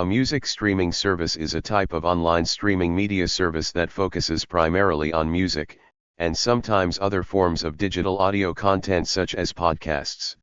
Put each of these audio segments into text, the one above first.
A music streaming service is a type of online streaming media service that focuses primarily on music, and sometimes other forms of digital audio content such as podcasts.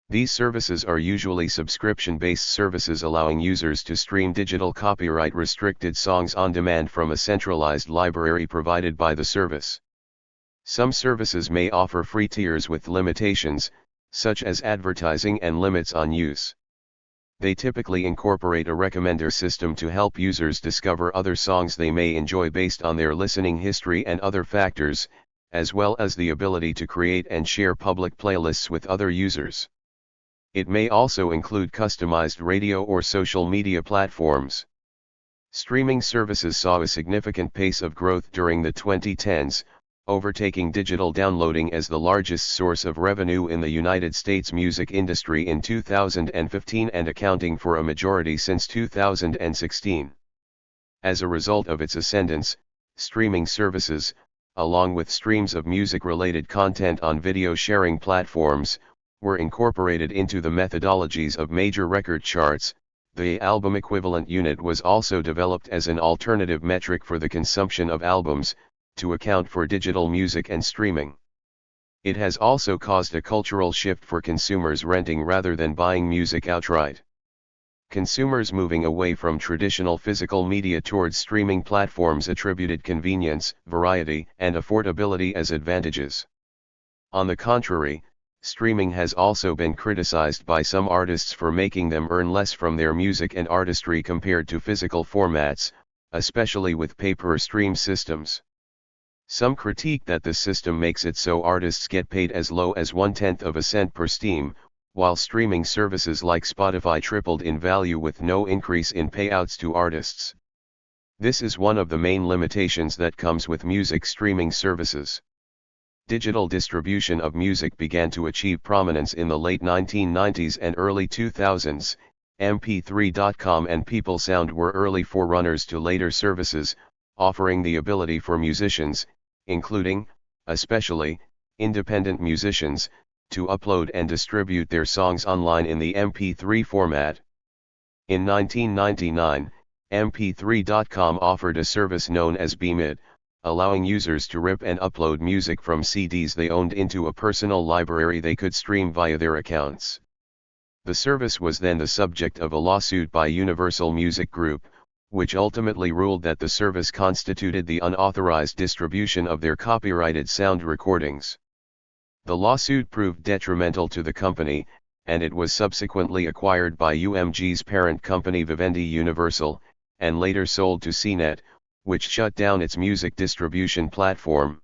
These services are usually subscription-based services allowing users to stream digital copyright-restricted songs on demand from a centralized library provided by the service. Some services may offer free tiers with limitations, such as advertising and limits on use. They typically incorporate a recommender system to help users discover other songs they may enjoy based on their listening history and other factors, as well as the ability to create and share public playlists with other users. It may also include customized radio or social media platforms. Streaming services saw a significant pace of growth during the 2010s, overtaking digital downloading as the largest source of revenue in the United States music industry in 2015 and accounting for a majority since 2016. As a result of its ascendance, streaming services, along with streams of music-related content on video sharing platforms, were incorporated into the methodologies of major record charts. The album equivalent unit was also developed as an alternative metric for the consumption of albums, to account for digital music and streaming. It has also caused a cultural shift for consumers renting rather than buying music outright. Consumers moving away from traditional physical media towards streaming platforms attributed convenience, variety, and affordability as advantages. On the contrary, streaming has also been criticized by some artists for making them earn less from their music and artistry compared to physical formats, especially with pay-per-stream systems. Some critique that the system makes it so artists get paid as low as 1/10 of a cent per stream, while streaming services like Spotify tripled in value with no increase in payouts to artists. This is one of the main limitations that comes with music streaming services. Digital distribution of music began to achieve prominence in the late 1990s and early 2000s. MP3.com and PeopleSound were early forerunners to later services, offering the ability for musicians, including, especially, independent musicians, to upload and distribute their songs online in the MP3 format. In 1999, MP3.com offered a service known as Beemit, allowing users to rip and upload music from CDs they owned into a personal library they could stream via their accounts. The service was then the subject of a lawsuit by Universal Music Group, which ultimately ruled that the service constituted the unauthorized distribution of their copyrighted sound recordings. The lawsuit proved detrimental to the company, and it was subsequently acquired by UMG's parent company Vivendi Universal, and later sold to CNET, which shut down its music distribution platform.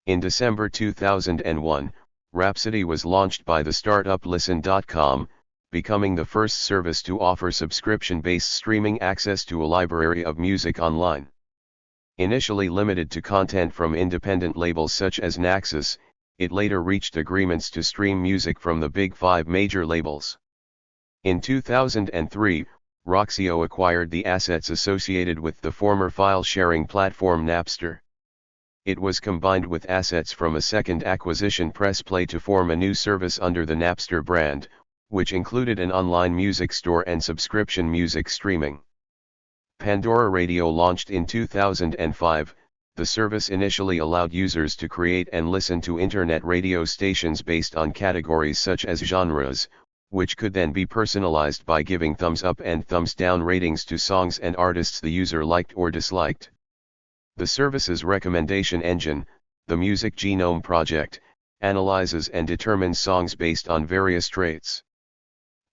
In December 2001, Rhapsody was launched by the startup Listen.com, becoming the first service to offer subscription-based streaming access to a library of music online. Initially limited to content from independent labels such as Naxos, it later reached agreements to stream music from the Big Five major labels. In 2003, Roxio acquired the assets associated with the former file-sharing platform Napster. It was combined with assets from a second acquisition PressPlay to form a new service under the Napster brand, which included an online music store and subscription music streaming. Pandora Radio launched in 2005. The service initially allowed users to create and listen to internet radio stations based on categories such as genres, which could then be personalized by giving thumbs up and thumbs down ratings to songs and artists the user liked or disliked. The service's recommendation engine, the Music Genome Project, analyzes and determines songs based on various traits.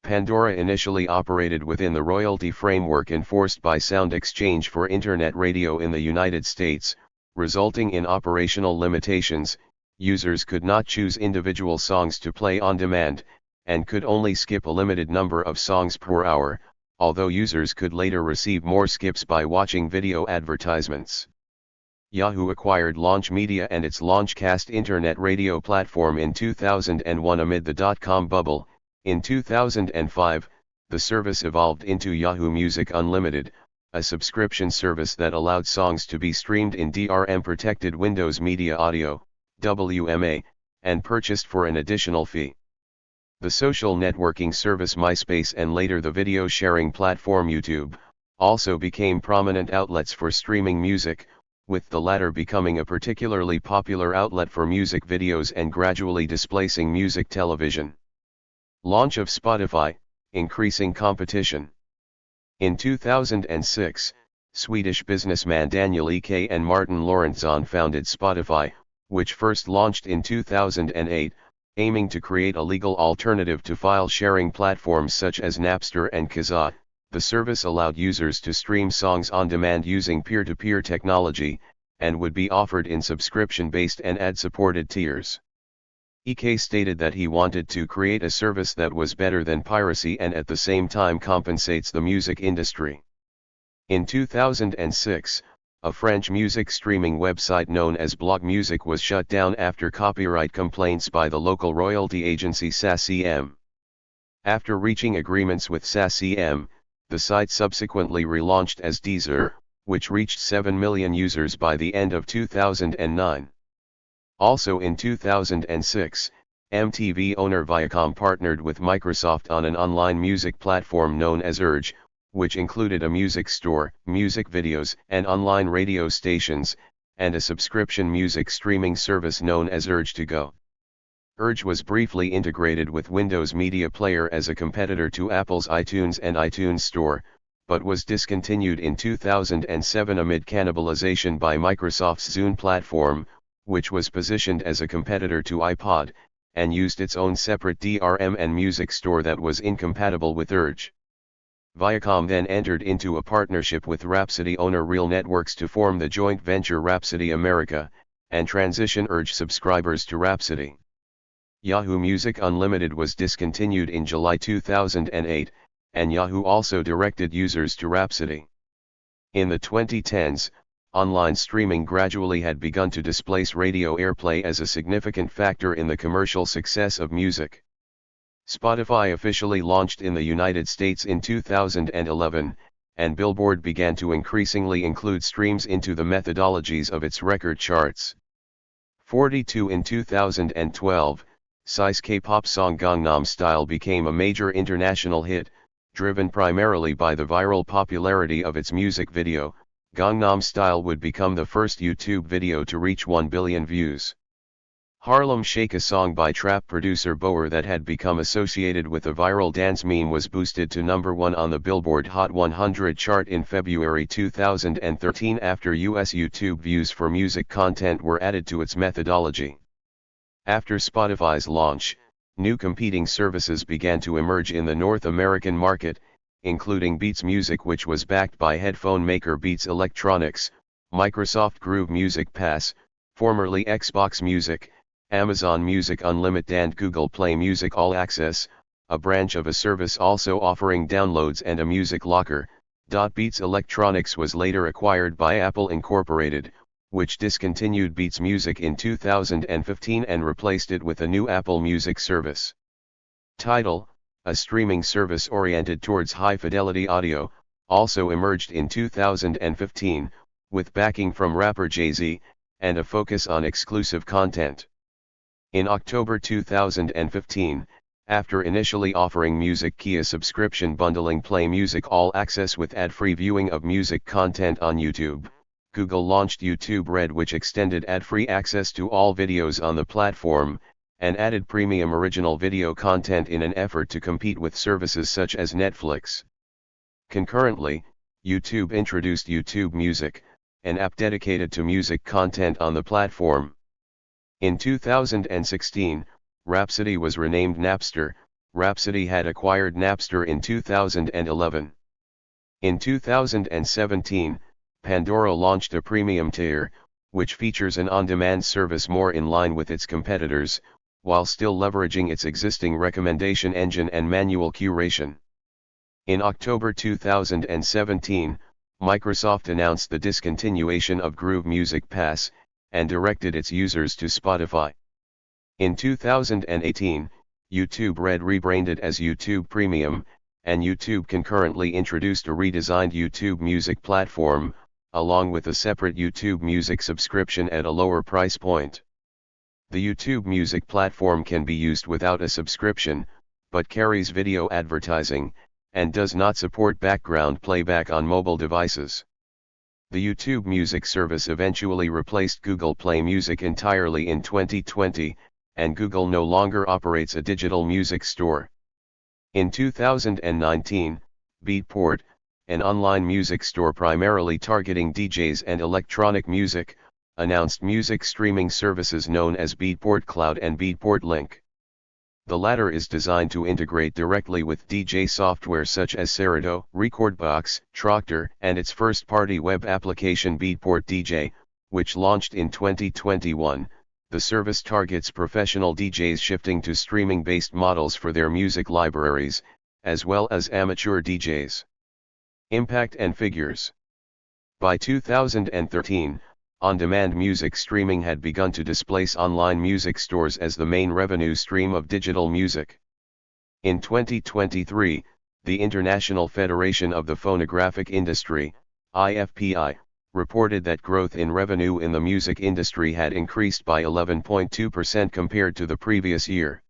Pandora initially operated within the royalty framework enforced by Sound Exchange for Internet Radio in the United States, resulting in operational limitations. Users could not choose individual songs to play on demand, and could only skip a limited number of songs per hour, although users could later receive more skips by watching video advertisements. Yahoo acquired Launch Media and its Launchcast internet radio platform in 2001 amid the dot-com bubble. In 2005, the service evolved into Yahoo Music Unlimited, a subscription service that allowed songs to be streamed in DRM-protected Windows Media Audio, WMA, and purchased for an additional fee. The social networking service MySpace and later the video sharing platform YouTube also became prominent outlets for streaming music, with the latter becoming a particularly popular outlet for music videos and gradually displacing music television. Launch of Spotify, increasing competition. In 2006, Swedish businessman Daniel Ek and Martin Lorentzon founded Spotify, which first launched in 2008, aiming to create a legal alternative to file-sharing platforms such as Napster and Kazaa. The service allowed users to stream songs on demand using peer-to-peer technology, and would be offered in subscription-based and ad-supported tiers. Ek stated that he wanted to create a service that was better than piracy and at the same time compensates the music industry. In 2006, a French music streaming website known as Blog Music was shut down after copyright complaints by the local royalty agency SACEM. After reaching agreements with SACEM, the site subsequently relaunched as Deezer, which reached 7 million users by the end of 2009. Also in 2006, MTV owner Viacom partnered with Microsoft on an online music platform known as Urge, which included a music store, music videos, and online radio stations, and a subscription music streaming service known as Urge To Go. Urge was briefly integrated with Windows Media Player as a competitor to Apple's iTunes and iTunes Store, but was discontinued in 2007 amid cannibalization by Microsoft's Zune platform, which was positioned as a competitor to iPod, and used its own separate DRM and music store that was incompatible with Urge. Viacom then entered into a partnership with Rhapsody owner Real Networks to form the joint venture Rhapsody America, and transition Urge subscribers to Rhapsody. Yahoo Music Unlimited was discontinued in July 2008, and Yahoo also directed users to Rhapsody. In the 2010s, online streaming gradually had begun to displace radio airplay as a significant factor in the commercial success of music. Spotify officially launched in the United States in 2011, and Billboard began to increasingly include streams into the methodologies of its record charts. 42 In 2012, Psy's K-pop song Gangnam Style became a major international hit, driven primarily by the viral popularity of its music video. Gangnam Style would become the first YouTube video to reach 1 billion views. Harlem Shake, a song by trap producer Boer that had become associated with a viral dance meme, was boosted to number 1 on the Billboard Hot 100 chart in February 2013 after US YouTube views for music content were added to its methodology. After Spotify's launch, new competing services began to emerge in the North American market, including Beats Music, which was backed by headphone maker Beats Electronics, Microsoft Groove Music Pass, formerly Xbox Music, Amazon Music Unlimited and Google Play Music All Access, a branch of a service also offering downloads and a music locker. Beats Electronics was later acquired by Apple Incorporated, which discontinued Beats Music in 2015 and replaced it with a new Apple Music service. Tidal, a streaming service oriented towards high-fidelity audio, also emerged in 2015, with backing from rapper Jay-Z, and a focus on exclusive content. In October 2015, after initially offering Music Key a subscription bundling Play Music All Access with ad-free viewing of music content on YouTube, Google launched YouTube Red, which extended ad-free access to all videos on the platform, and added premium original video content in an effort to compete with services such as Netflix. Concurrently, YouTube introduced YouTube Music, an app dedicated to music content on the platform. In 2016, Rhapsody was renamed Napster. Rhapsody had acquired Napster in 2011. In 2017, Pandora launched a premium tier, which features an on-demand service more in line with its competitors, while still leveraging its existing recommendation engine and manual curation. In October 2017, Microsoft announced the discontinuation of Groove Music Pass, and directed its users to Spotify. In 2018, YouTube Red rebranded as YouTube Premium, and YouTube concurrently introduced a redesigned YouTube Music platform, along with a separate YouTube Music subscription at a lower price point. The YouTube Music platform can be used without a subscription, but carries video advertising, and does not support background playback on mobile devices. The YouTube Music service eventually replaced Google Play Music entirely in 2020, and Google no longer operates a digital music store. In 2019, Beatport, an online music store primarily targeting DJs and electronic music, announced music streaming services known as Beatport Cloud and Beatport Link. The latter is designed to integrate directly with DJ software such as Serato, Rekordbox, Traktor, and its first-party web application Beatport DJ, which launched in 2021. The service targets professional DJs shifting to streaming-based models for their music libraries, as well as amateur DJs. Impact and figures. By 2013, on-demand music streaming had begun to displace online music stores as the main revenue stream of digital music. In 2023, the International Federation of the Phonographic Industry, IFPI, reported that growth in revenue in the music industry had increased by 11.2% compared to the previous year.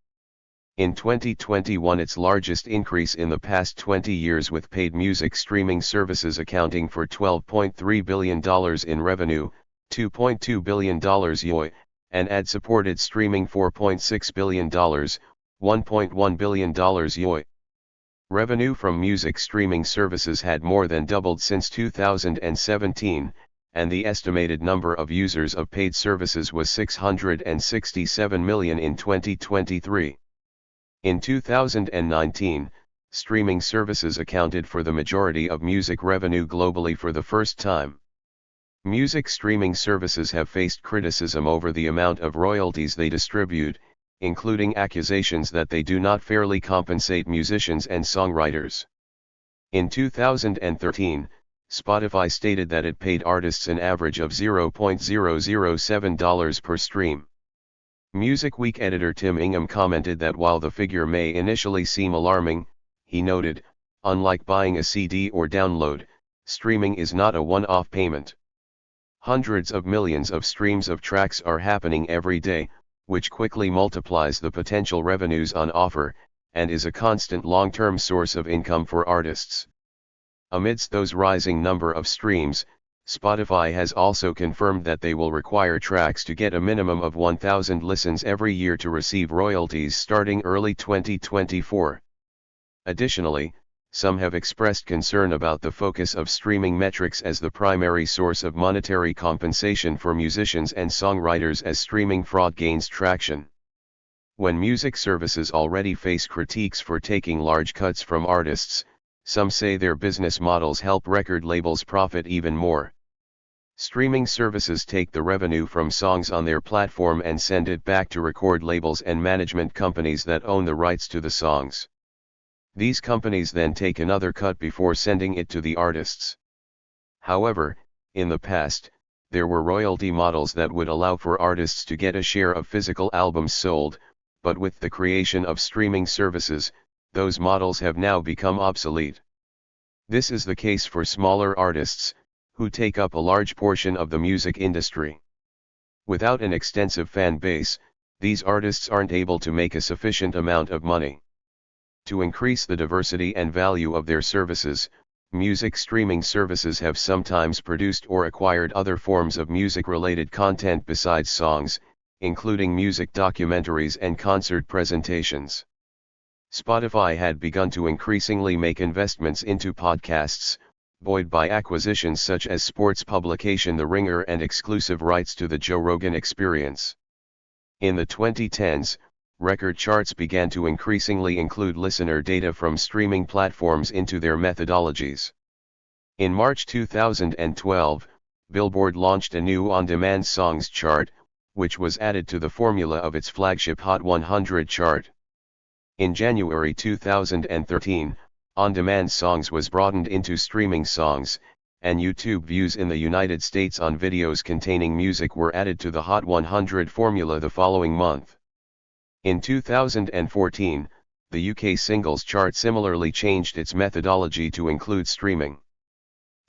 In 2021, its largest increase in the past 20 years, with paid music streaming services accounting for $12.3 billion in revenue, $2.2 billion YoY, and ad-supported streaming $4.6 billion, $1.1 billion YoY. Revenue from music streaming services had more than doubled since 2017, and the estimated number of users of paid services was 667 million in 2023. In 2019, streaming services accounted for the majority of music revenue globally for the first time. Music streaming services have faced criticism over the amount of royalties they distribute, including accusations that they do not fairly compensate musicians and songwriters. In 2013, Spotify stated that it paid artists an average of $0.007 per stream. Music Week editor Tim Ingham commented that while the figure may initially seem alarming, he noted, unlike buying a CD or download, streaming is not a one-off payment. Hundreds of millions of streams of tracks are happening every day, which quickly multiplies the potential revenues on offer, and is a constant long-term source of income for artists. Amidst those rising number of streams, Spotify has also confirmed that they will require tracks to get a minimum of 1,000 listens every year to receive royalties starting early 2024. Additionally, some have expressed concern about the focus of streaming metrics as the primary source of monetary compensation for musicians and songwriters as streaming fraud gains traction. When music services already face critiques for taking large cuts from artists, some say their business models help record labels profit even more. Streaming services take the revenue from songs on their platform and send it back to record labels and management companies that own the rights to the songs. These companies then take another cut before sending it to the artists. However, in the past, there were royalty models that would allow for artists to get a share of physical albums sold, but with the creation of streaming services, those models have now become obsolete. This is the case for smaller artists, who take up a large portion of the music industry. Without an extensive fan base, these artists aren't able to make a sufficient amount of money. To increase the diversity and value of their services, music streaming services have sometimes produced or acquired other forms of music-related content besides songs, including music documentaries and concert presentations. Spotify had begun to increasingly make investments into podcasts, buoyed by acquisitions such as sports publication The Ringer and exclusive rights to the Joe Rogan Experience. In the 2010s, record charts began to increasingly include listener data from streaming platforms into their methodologies. In March 2012, Billboard launched a new on-demand songs chart, which was added to the formula of its flagship Hot 100 chart. In January 2013, on-demand songs was broadened into streaming songs, and YouTube views in the United States on videos containing music were added to the Hot 100 formula the following month. In 2014, the UK singles chart similarly changed its methodology to include streaming.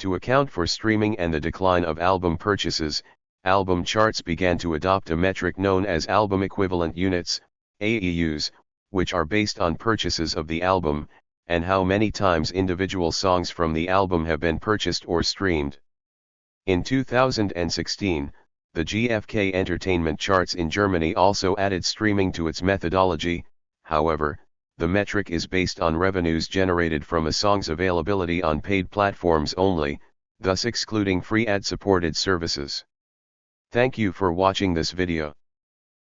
To account for streaming and the decline of album purchases, album charts began to adopt a metric known as album equivalent units, AEUs, which are based on purchases of the album, and how many times individual songs from the album have been purchased or streamed. In 2016, the GfK Entertainment charts in Germany also added streaming to its methodology. However, the metric is based on revenues generated from a song's availability on paid platforms only, thus excluding free ad-supported services. Thank you for watching this video.